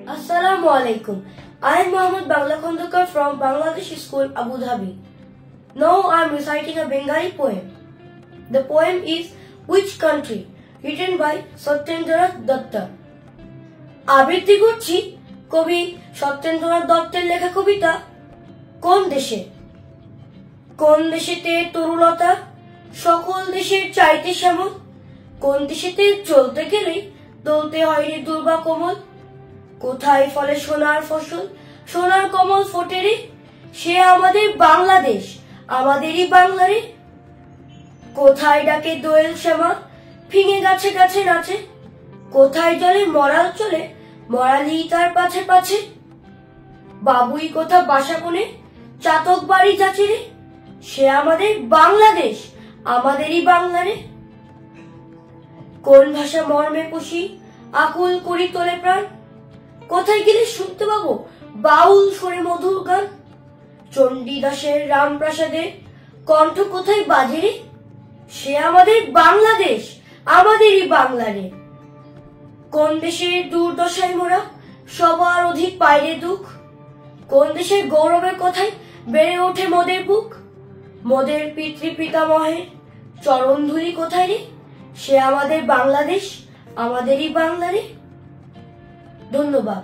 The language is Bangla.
Assalamu alaikum. I am Mohammed Bangla Khandekar from Bangladesh School, Abu Dhabi. Now I am reciting a Bengali poem. The poem is Which Country? Written by Satyendranath Datta. আবৃত্তি করছি কবি সত্যেন্দ্রনাথ দত্তের লেখা কবিতা কোন দেশে। কোন দেশেতে তরুলতা সকল দেশের চাইতে শ্যামল, কোন দেশেতে চলতে গেলেই দলতে হয় রে দুর্বা কোমল। কোথায় ফলে সোনার ফসল, সোনার কমল ফোটে রে, সে আমাদের বাংলাদেশ, আমাদেরই বাংলা রে। কোথায় ডাকে দোয়েল শ্যামা, ফিঙে গাছে গাছে নাচে, কোথায় জলে মরাল চলে, মরালি তার পাছে পাছে। বাবুই কোথা বাসা কোণে, চাতক বাড়ি যাচ্ছে রে, সে আমাদের বাংলাদেশ, আমাদেরই বাংলা রে। কোন ভাষা মর্মে পুষি, আকুল করি তোলে প্রাণ, কোথায় গেলে শুনতে পাবো বাউল সুরে মধুর গান। চণ্ডীদাসের রামপ্রাসাদে কণ্ঠ কোথায় বাজে রে, সে আমাদের বাংলাদেশ, আমাদেরই বাংলা রে। কোন দেশের দুর্দশায় মোরা সবার অধিক পাইরে দুঃখ, কোন দেশের গৌরবের কথায় বেড়ে ওঠে মোদের বুক। মোদের পিতৃ পিতামহের চরণ ধুলি কোথায় রে, সে আমাদের বাংলাদেশ, আমাদেরই বাংলা রে। ধন্যবাদ।